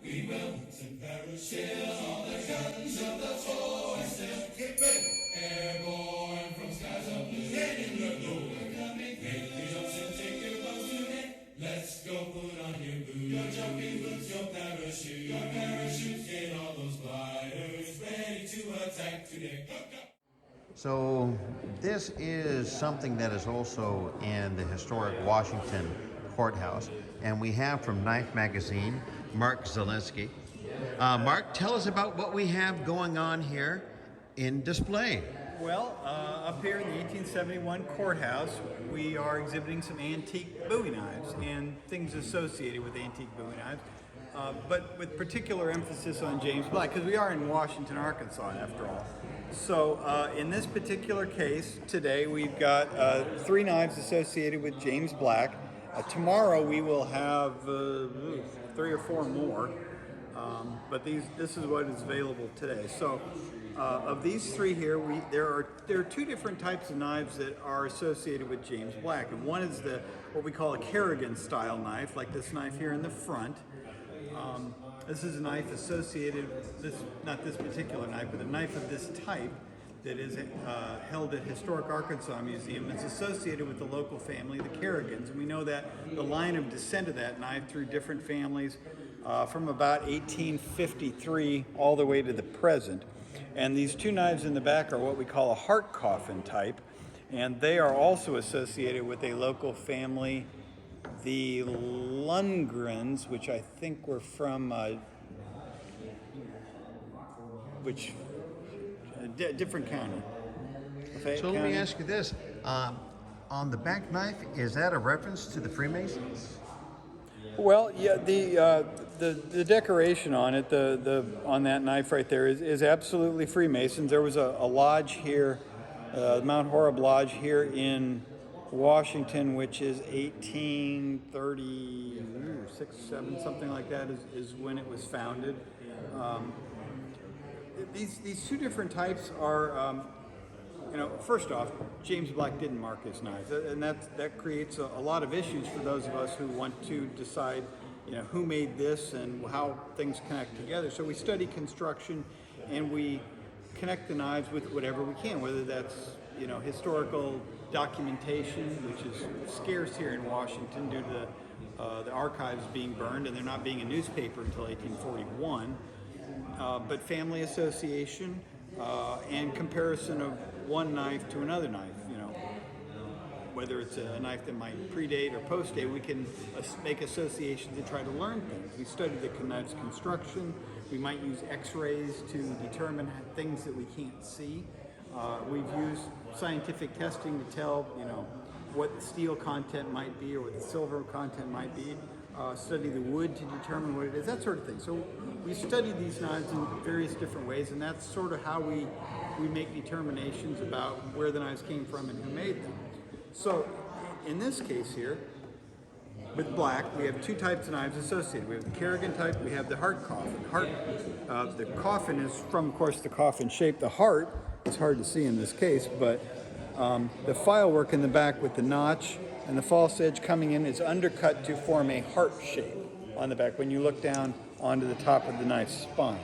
We will to parachute all the guns of the foe and still get ready. Airborne from skies of blue. Ready to go. We're coming. Make your jumps and take your bows today. Let's go put on your boots. Your jumping boots, your parachute. Your parachute, get all those gliders ready to attack today. Go, go. So this is something that is also in the historic Washington courthouse, and we have from Knife Magazine, Mark Zalesky. Mark, tell us about what we have going on here in display. Well, up here in the 1871 courthouse, we are exhibiting some antique Bowie knives and things associated with antique Bowie knives, but with particular emphasis on James Black, because we are in Washington, Arkansas, after all. So in this particular case today, we've got 3 knives associated with James Black. Tomorrow we will have 3 or 4 more, but this is what is available today. So of these 3 here, there are 2 different types of knives that are associated with James Black, and one is what we call a Kerrigan style knife, like this knife here in the front. This is a knife associated, not this particular knife, but a knife of this type that is held at Historic Arkansas Museum. It's associated with the local family, the Kerrigans, and we know that the line of descent of that knife through different families from about 1853 all the way to the present. And these 2 knives in the back are what we call a heart coffin type, and they are also associated with a local family, the Lundgrens, which I think were from different county. So let me ask you this. On the back knife, is that a reference to the Freemasons? Well, yeah, the decoration on it, on that knife right there is absolutely Freemasons. There was a lodge here, Mount Horeb Lodge here in Washington, which is 1836, 7, something like that, is when it was founded. These 2 different types are, first off, James Black didn't mark his knives, and that creates a lot of issues for those of us who want to decide, who made this and how things connect together. So we study construction, and we connect the knives with whatever we can, whether that's historical documentation, which is scarce here in Washington due to the archives being burned and there not being a newspaper until 1841, but family association and comparison of one knife to another knife. Whether it's a knife that might predate or post-date, we can make associations and try to learn things. We study the knife's construction. We might use x-rays to determine things that we can't see. We've used scientific testing to tell, what the steel content might be or what the silver content might be. Study the wood to determine what it is, that sort of thing. So we study these knives in various different ways, and that's sort of how we make determinations about where the knives came from and who made them. So in this case here, with Black, we have 2 types of knives associated. We have the Kerrigan type, we have the heart coffin. The coffin is from, of course, the coffin shape. The heart, it's hard to see in this case, but the file work in the back with the notch and the false edge coming in is undercut to form a heart shape on the back when you look down onto the top of the knife's spine.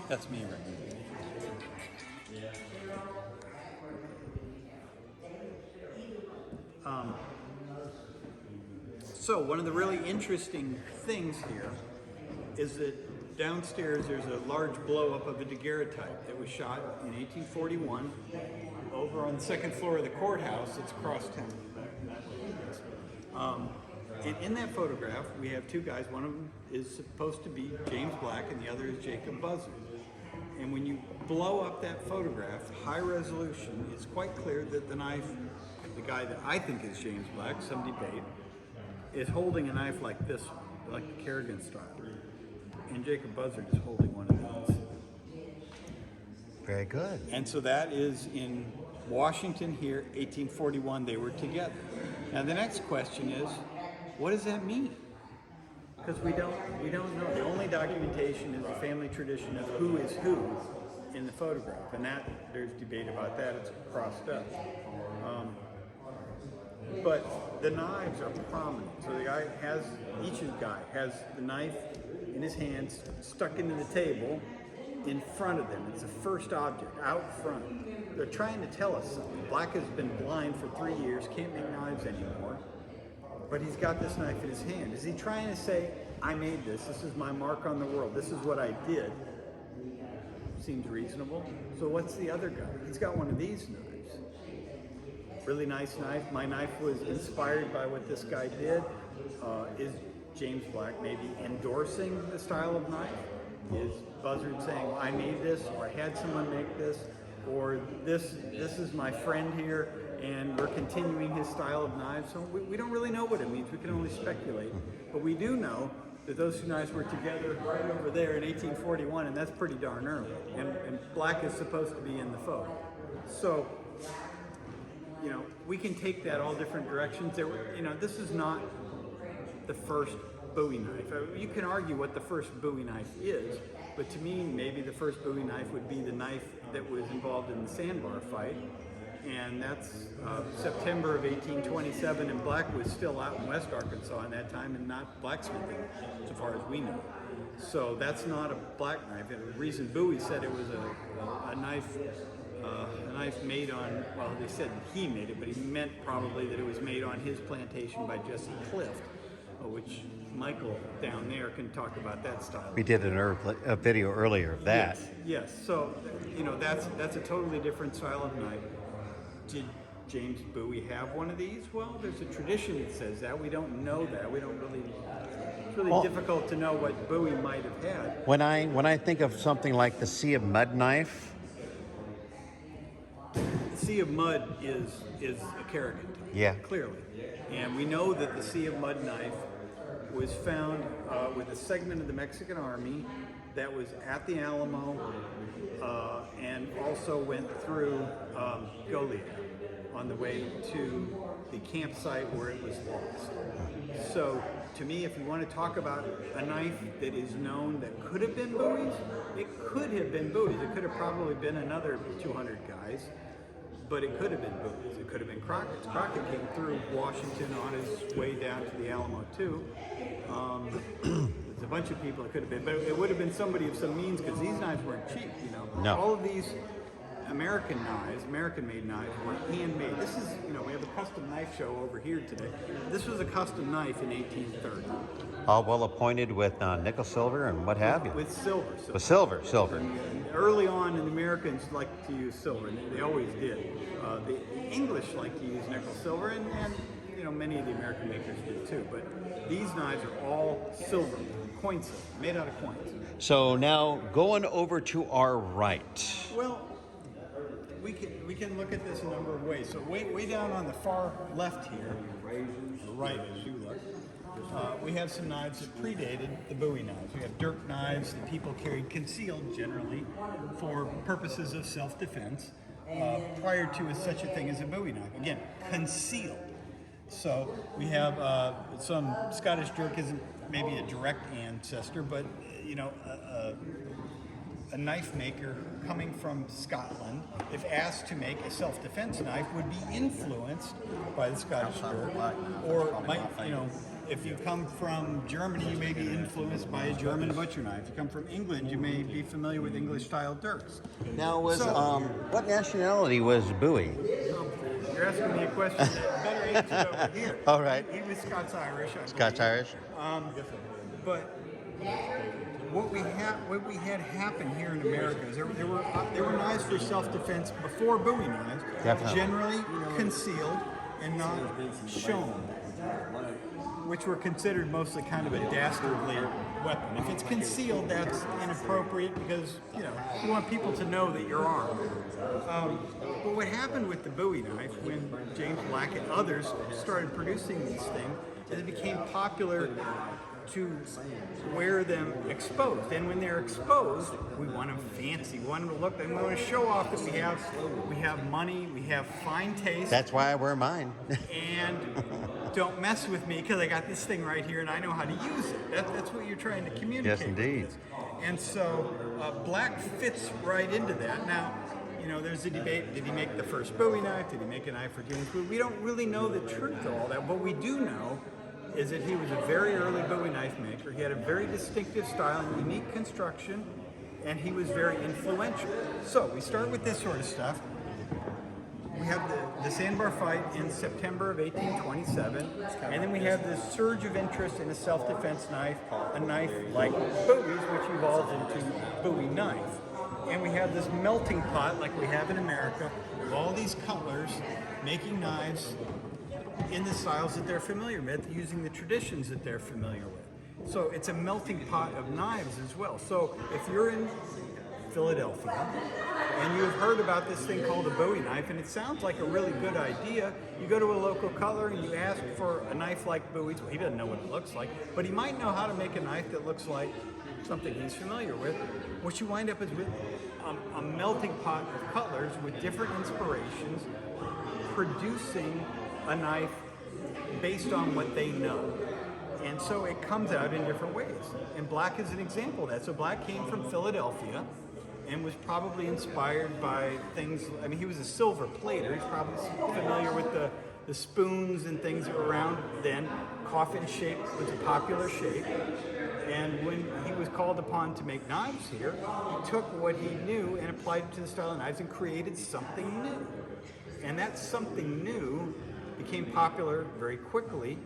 That's me right now. So one of the really interesting things here is that downstairs there's a large blow-up of a daguerreotype that was shot in 1841 over on the 2nd floor of the courthouse. It's crosstown. And in that photograph, we have 2 guys. One of them is supposed to be James Black, and the other is Jacob Buzzard. And when you blow up that photograph, high resolution, it's quite clear that the knife, the guy that I think is James Black, some debate, is holding a knife like this one, like the Kerrigan style. And Jacob Buzzard is holding one of these. Very good. And so that is in Washington here, 1841, they were together. Now the next question is, what does that mean? Because we don't know. The only documentation is the family tradition of who is who in the photograph, and that there's debate about that. It's crossed up. But the knives are prominent. So the guy has, each guy has the knife in his hands stuck into the table in front of them. It's the first object out front. They're trying to tell us something. Black has been blind for 3 years, can't make knives anymore, but he's got this knife in his hand. Is he trying to say, I made this, this is my mark on the world, this is what I did? Seems reasonable. So what's the other guy? He's got one of these knives. Really nice knife. My knife was inspired by what this guy did. Is James Black maybe endorsing the style of knife? Is Buzzard saying, I made this, or I had someone make this, or this is my friend here, and we're continuing his style of knives? So we don't really know what it means. We can only speculate. But we do know that those two knives were together right over there in 1841, and that's pretty darn early. And Black is supposed to be in the photo. So, you know, we can take that all different directions. You know, this is not the first Bowie knife. You can argue what the first Bowie knife is, but to me, maybe the first Bowie knife would be the knife that was involved in the sandbar fight. And that's September of 1827, and Black was still out in West Arkansas in that time and not blacksmithing, so far as we know. So that's not a Black knife. And the reason Bowie said it was a knife made on, well, they said he made it, but he meant probably that it was made on his plantation by Jesse Clift, which Michael down there can talk about that style. We did a video earlier of that. Yes. So, you know, that's a totally different style of knife. Did James Bowie have one of these? Well, there's a tradition that says that. We don't know that. We don't really. It's really difficult to know what Bowie might have had. When I think of something like the Sea of Mud knife, The Sea of Mud is a Kerrigan. Yeah. Clearly, and we know that the Sea of Mud knife was found with a segment of the Mexican Army that was at the Alamo and also went through Goliad on the way to the campsite where it was lost. So to me, if you want to talk about a knife that is known that could have been Bowie's, it could have been Bowie's. It could have probably been another 200 guys, but it could have been Bowie's. It could have been Crockett's. Crockett came through Washington on his way down to the Alamo too. There's a bunch of people it could have been, but it would have been somebody of some means, because these knives weren't cheap, you know. No. All of these American knives, American-made knives, were handmade. This is, you know, we have a custom knife show over here today. This was a custom knife in 1830. all well appointed with nickel, silver, and what have you. With silver. With silver. And early on, the Americans liked to use silver, and they always did. The English like to use nickel, silver, and you know, many of the American makers did too. But these knives are all silver, coin silver, made out of coins. So now going over to our right. Well, we can look at this a number of ways. So way down on the far left here, or right as you look, we have some knives that predated the Bowie knives. We have dirk knives that people carried concealed generally for purposes of self-defense prior to such a thing as a Bowie knife. Again, concealed. So we have some Scottish dirk isn't maybe a direct ancestor, but you know, a knife maker coming from Scotland, if asked to make a self-defense knife, would be influenced by the Scottish dirk, or might, you know, if you come from Germany, you may be influenced by a German butcher knife. If you come from England, you may be familiar with English-style dirks. Now, what nationality was Bowie? You're asking me a question that better answered over here. All right. He was Scots-Irish. Scots-Irish. But what we had happen here in America is there were knives for self-defense before Bowie knives, Definitely. generally concealed and not shown, which were considered mostly kind of a dastardly weapon. If it's concealed, that's inappropriate because, you know, you want people to know that you're armed. But what happened with the Bowie knife when James Black and others started producing these things is it became popular to wear them exposed. And when they're exposed, we want them fancy, we want them to look, and we want to show off that we have money, we have fine taste. That's why I wear mine. And don't mess with me because I got this thing right here and I know how to use it. That's what you're trying to communicate. Yes, indeed. With this. And so Black fits right into that. Now, you there's a debate. Did he make the first Bowie knife? Did he make a knife for James Bowie? We don't really know the truth of all that. What we do know is that he was a very early Bowie knife maker. He had a very distinctive style and unique construction, and he was very influential. So we start with this sort of stuff. We have the sandbar fight in September of 1827, and then we have this surge of interest in a self-defense knife, a knife like Bowie's, which evolves into Bowie knife. And we have this melting pot, like we have in America, of all these cutlers making knives in the styles that they're familiar with, using the traditions that they're familiar with. So it's a melting pot of knives as well. So if you're in Philadelphia and you've heard about this thing called a Bowie knife, and it sounds like a really good idea, you go to a local cutler and you ask for a knife like Bowie's. Well, he doesn't know what it looks like, but he might know how to make a knife that looks like something he's familiar with. What you wind up is with a melting pot of cutlers with different inspirations, producing a knife based on what they know. And so it comes out in different ways. And Black is an example of that. So Black came from Philadelphia and was probably inspired by things. I mean, he was a silver plater. He's probably familiar with the spoons and things that were around then. Coffin shape was a popular shape. And when he was called upon to make knives here, he took what he knew and applied it to the style of knives and created something new. And that something new became popular very quickly.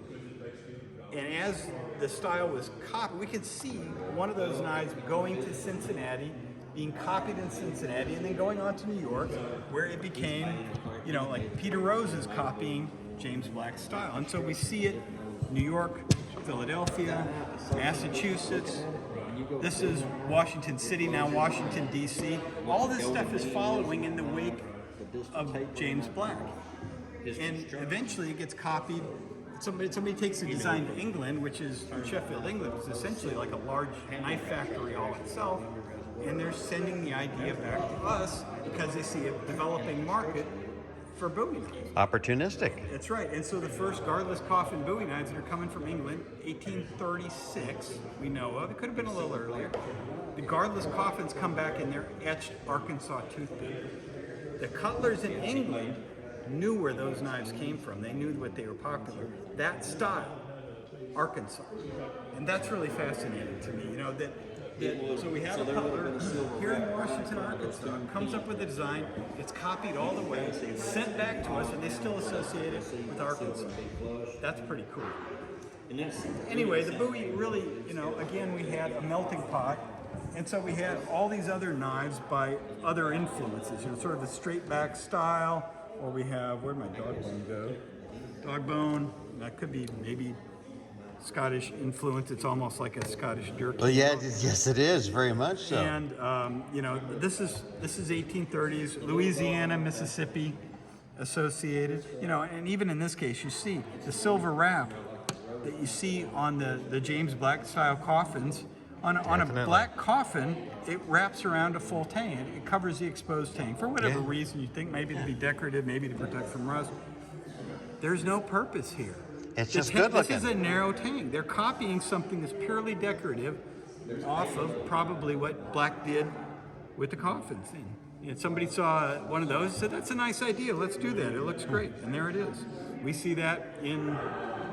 And as the style was copied, we could see one of those knives going to Cincinnati, being copied in Cincinnati, and then going on to New York, where it became, like Peter Rose is copying James Black's style. And so we see it New York, Philadelphia, Massachusetts. This is Washington City, now Washington, D.C. All this stuff is following in the wake of James Black. And eventually it gets copied. Somebody takes a design to England, which is in Sheffield, England. It's essentially like a large knife factory all itself. And they're sending the idea back to us because they see a developing market for Bowie knives. Opportunistic. That's right. And so the first guardless coffin Bowie knives that are coming from England, 1836, we know of. It could have been a little earlier. The guardless coffins come back in their etched Arkansas toothpick. The cutlers in England knew where those knives came from. They knew what they were popular. That style, Arkansas. And that's really fascinating to me, so we have a cutler here in Washington, Arkansas, comes up with a design, it's copied all the way, sent back to us, and they still associate it with Arkansas. That's pretty cool. Anyway, the Bowie really, again, we had a melting pot, and so we had all these other knives by other influences, sort of the straight back style, or we have, where'd my dog bone go? Dog bone, that could be maybe Scottish influence. It's almost like a Scottish jerky. Well, yes, it is very much so. And this is 1830s, Louisiana, Mississippi, associated. And even in this case, you see the silver wrap that you see on the James Black style coffins. On a black coffin, it wraps around a full tang. It covers the exposed tang for whatever reason. You think maybe to be decorative, maybe to protect from rust. There's no purpose here. It's just good looking. This is a narrow tang. They're copying something that's purely decorative off of probably what Black did with the coffins. And somebody saw one of those and said, that's a nice idea, let's do that, it looks great. And there it is. We see that in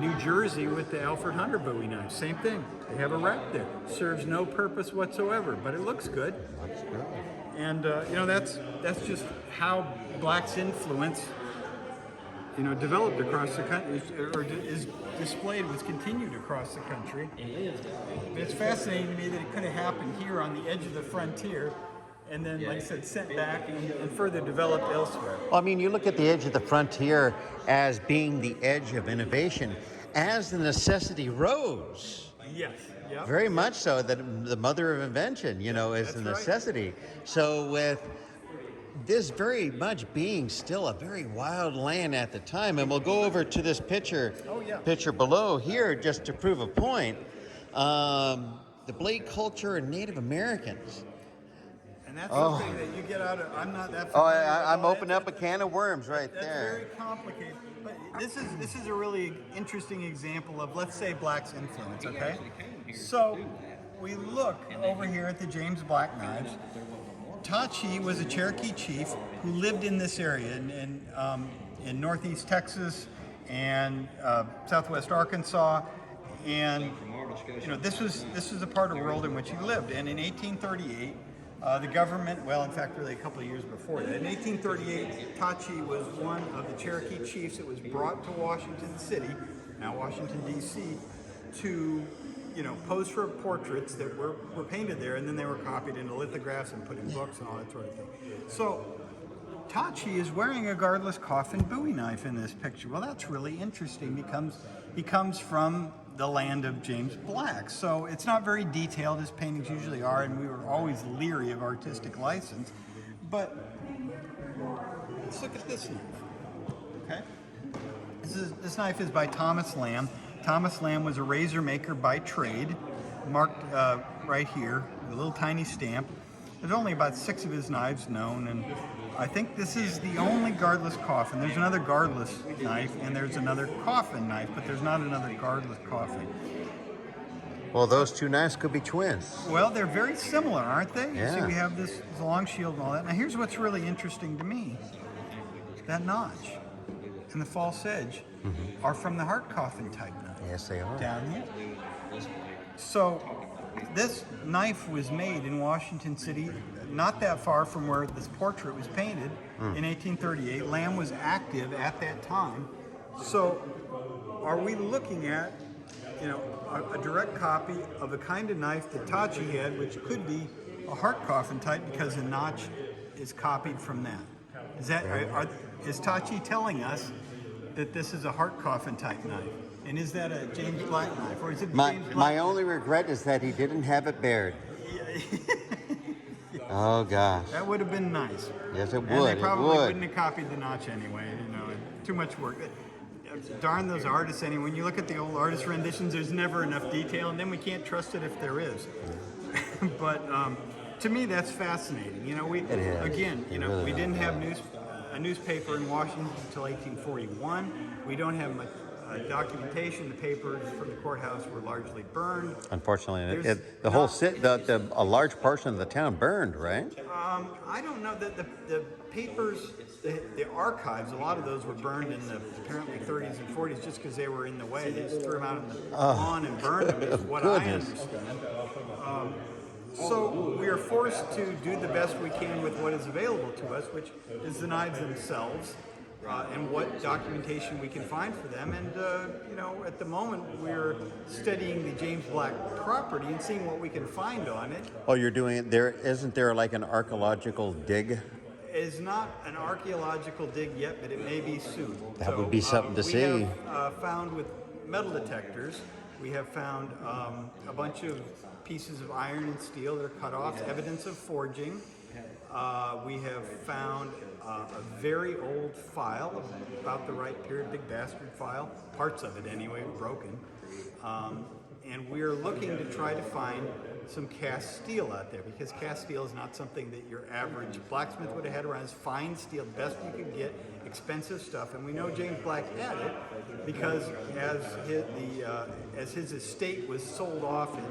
New Jersey with the Alfred Hunter Bowie knife. Same thing. They have a wrap there. Serves no purpose whatsoever, but it looks good. Looks good. And that's just how Black's influence developed across the country, or is displayed, was continued across the country. It's fascinating to me that it could have happened here on the edge of the frontier, and then, like I said, sent back and further developed elsewhere. Well, I mean, you look at the edge of the frontier as being the edge of innovation, as the necessity rose. Yes. Yep. Very much so, that the mother of invention, is the necessity. Right. So with this very much being still a very wild land at the time, and we'll go over to this picture below here just to prove a point. The blade culture and Native Americans. And that's something that you get out of. I'm not that familiar. I'm opening up a can of worms right that's there. Very complicated. But this is a really interesting example of, let's say, Black's influence. Okay, so we look over here at the James Black knives. Tachi was a Cherokee chief who lived in this area in northeast Texas and southwest Arkansas, and this was a part of the world in which he lived. And in 1838, the government, well, in fact, really a couple of years before that, in 1838, Tachi was one of the Cherokee chiefs that was brought to Washington City, now Washington D.C., to pose for portraits that were painted there, and then they were copied into lithographs and put in books and all that sort of thing. So Tachi is wearing a guardless coffin Bowie knife in this picture. Well, that's really interesting because he comes from the land of James Black. So it's not very detailed, as paintings usually are, and we were always leery of artistic license. But let's look at this knife. Okay, this knife is by Thomas Lamb. Thomas Lamb was a razor maker by trade, marked right here, with a little tiny stamp. There's only about 6 of his knives known, and I think this is the only guardless coffin. There's another guardless knife, and there's another coffin knife, but there's not another guardless coffin. Well, those 2 knives could be twins. Well, they're very similar, aren't they? Yeah. You see, we have this long shield and all that. Now, here's what's really interesting to me. That notch and the false edge are from the heart coffin type knife. Yes, they are. Down here. So this knife was made in Washington City, not that far from where this portrait was painted in 1838. Lamb was active at that time. So are we looking at, a direct copy of the kind of knife that Tachi had, which could be a heart coffin type because the notch is copied from that? Is Tachi telling us that this is a heart coffin type knife? And is that a James Black knife, or is it James Black? My only regret is that he didn't have it bared. Oh gosh. That would have been nice. Yes, it would. And they probably it would. wouldn't have copied the notch anyway. Too much work. Darn those artists anyway. When you look at the old artist renditions, there's never enough detail, and then we can't trust it if there is. But to me, that's fascinating. We didn't have a newspaper in Washington until 1841. We don't have much documentation. The papers from the courthouse were largely burned. Unfortunately, a large portion of the town burned, right? I don't know that the papers, the archives, a lot of those were burned in the apparently 30s and 40s just because they were in the way. They just threw them out on the lawn and burned them, is what I understand. So we are forced to do the best we can with what is available to us, which is the knives themselves, and what documentation we can find for them. And at the moment we're studying the James Black property and seeing what we can find on it. Oh, you're doing it there? Isn't there like an archaeological dig? It is not an archaeological dig yet, but it may be soon. That would be something to see. We have found with metal detectors, we have found a bunch of pieces of iron and steel that are cut off, evidence of forging. We have found a very old file, about the right period, big bastard file, parts of it anyway, broken. And we're looking to try to find some cast steel out there, because cast steel is not something that your average blacksmith would have had around. It's fine steel, the best you could get, expensive stuff. And we know James Black had it because as his estate was sold off in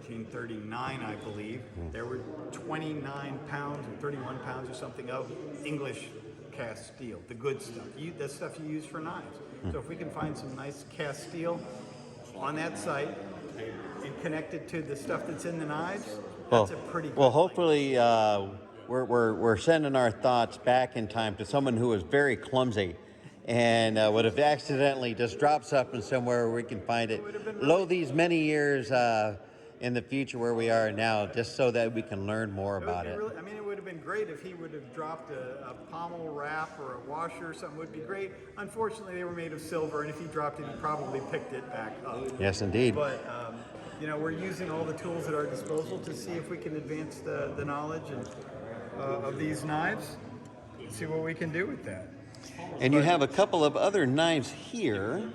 1839, I believe, there were 29 pounds or 31 pounds or something of English cast steel, the good stuff, the stuff you use for knives. So if we can find some nice cast steel on that site and connect it to the stuff that's in the knives, that's a pretty good hopefully we're sending our thoughts back in time to someone who was very clumsy and would have accidentally just dropped something somewhere where we can find it. Lo, these many years in the future where we are now, just so that we can learn more about it. Really, it would have been great if he would have dropped a pommel wrap or a washer or something. Would be great. Unfortunately, they were made of silver, and if he dropped it, he probably picked it back up. Yes, indeed. But we're using all the tools at our disposal to see if we can advance the knowledge of these knives, see what we can do with that. And you have a couple of other knives here.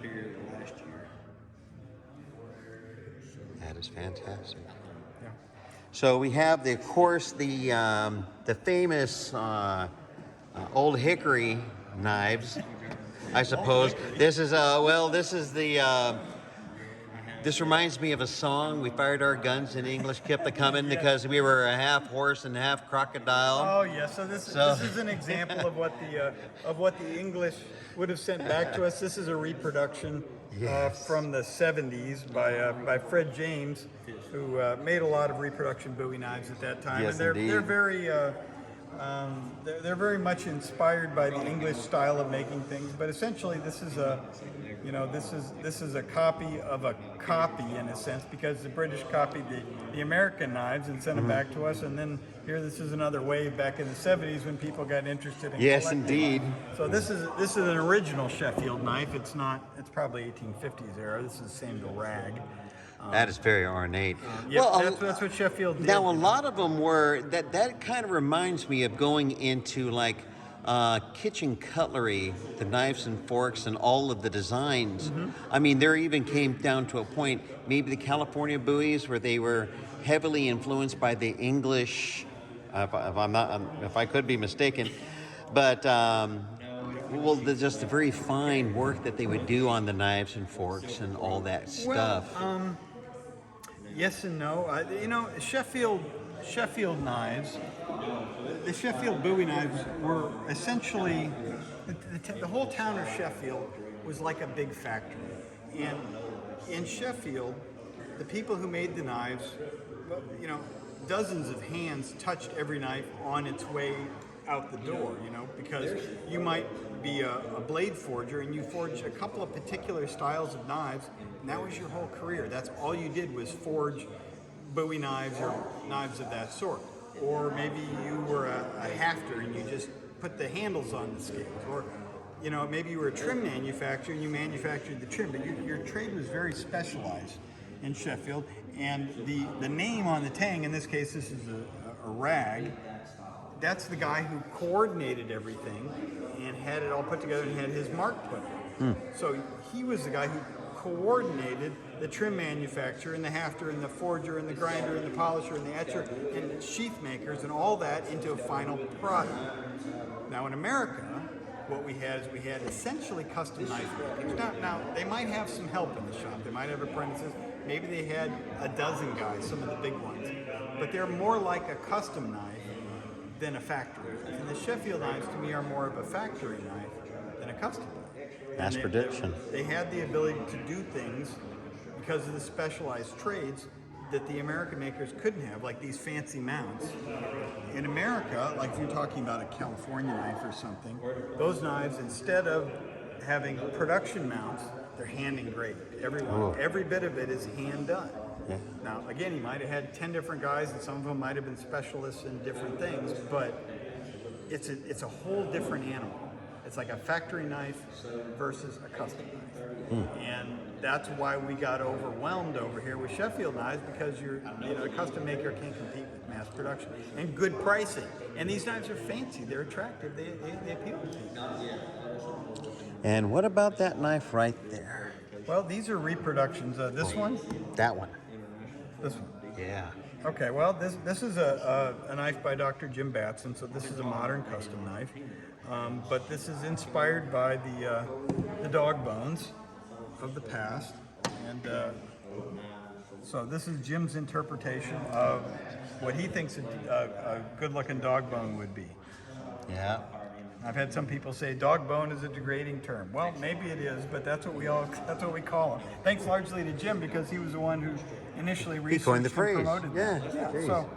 That is fantastic. Yeah. So we have, of course, the famous old hickory knives, I suppose. This is the This reminds me of a song. We fired our guns and English kept the coming because we were a half horse and half crocodile. Oh yeah, so this is an example of what the English would have sent back to us. This is a reproduction from the 70s by Fred James, who made a lot of reproduction Bowie knives at that time. Yes, and indeed. they're very much inspired by the English style of making things. But essentially, this is a copy of a copy in a sense, because the British copied the American knives and sent them back to us, and then here this is another wave back in the 70s when people got interested in Yes, collecting. indeed. So this is an original Sheffield knife. It's probably 1850s era. This is Samuel Ragg. That is very ornate. Yep, that's what Sheffield did. Now, a lot of them were, that kind of reminds me of going into like kitchen cutlery, the knives and forks and all of the designs. I mean, there even came down to a point, maybe the California Bowies, where they were heavily influenced by the English, if I could be mistaken, but just the very fine work that they would do on the knives and forks and all that stuff. Yes and no. Sheffield knives, the Sheffield Bowie knives were essentially, the whole town of Sheffield was like a big factory. And in Sheffield, the people who made the knives, dozens of hands touched every knife on its way out the door, because you might be a blade forger and you forged a couple of particular styles of knives, and that was your whole career. That's all you did, was forge Bowie knives or knives of that sort. Or maybe you were a hafter and you just put the handles on the scales. Or maybe you were a trim manufacturer and you manufactured the trim, but your trade was very specialized in Sheffield. And the name on the tang, in this case this is a rag, that's the guy who coordinated everything and had it all put together and had his mark put on it. So he was the guy who coordinated the trim manufacturer and the hafter and the forger and the grinder and the polisher and the etcher and sheath makers and all that into a final product. Now in America, what we had essentially custom knife makers. Now they might have some help in the shop. They might have apprentices. Maybe they had a dozen guys, some of the big ones. But they're more like a custom knife than a factory. And the Sheffield knives to me are more of a factory knife than a custom knife. Mass production. They had the ability to do things because of the specialized trades that the American makers couldn't have, like these fancy mounts. In America, like if you're talking about a California knife or something, those knives, instead of having production mounts, they're hand engraved. Every bit of it is hand done. Yeah. Now, again, he might have had 10 different guys, and some of them might have been specialists in different things, but it's a whole different animal. It's like a factory knife versus a custom knife. And that's why we got overwhelmed over here with Sheffield knives, because a custom maker can't compete with mass production and good pricing. And these knives are fancy, they're attractive, they appeal to people. And what about that knife right there? Well, these are reproductions. This one? That one. This one. Yeah. Okay, well, this is a knife by Dr. Jim Batson, so this is a modern custom knife. But this is inspired by the dog bones of the past. And so this is Jim's interpretation of what he thinks a good-looking dog bone would be. Yeah. I've had some people say dog bone is a degrading term. Well, maybe it is, but that's what we call them. Thanks largely to Jim, because he was the one who initially researched coined the and phrase. promoted Yeah. that. So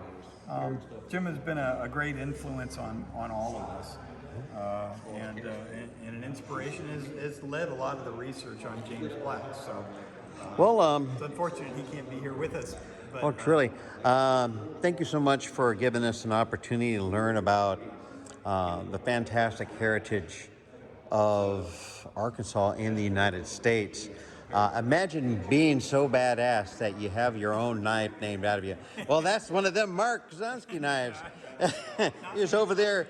Jim has been a great influence on all of us. And an inspiration has led a lot of the research on James Black. So it's unfortunate he can't be here with us. But, truly. Thank you so much for giving us an opportunity to learn about the fantastic heritage of Arkansas in the United States. Imagine being so badass that you have your own knife named out of you. Well, that's one of them Mark Zalesky knives. He was over there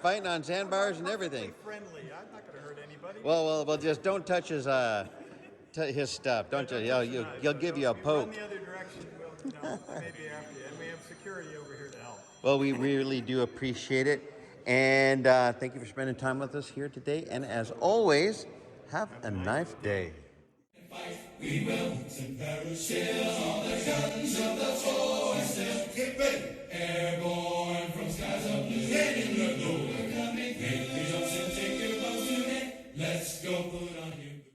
fighting on sandbars and everything. friendly. I'm not going to hurt anybody. Well, just don't touch his stuff. Don't you? He'll give you a poke. Run the other direction. We'll, maybe after you. And we have security over here to help. Well, we really do appreciate it. And thank you for spending time with us here today. And as always, have a nice day. Fight. We will send parachutes on the guns of the foe and still keep it airborne.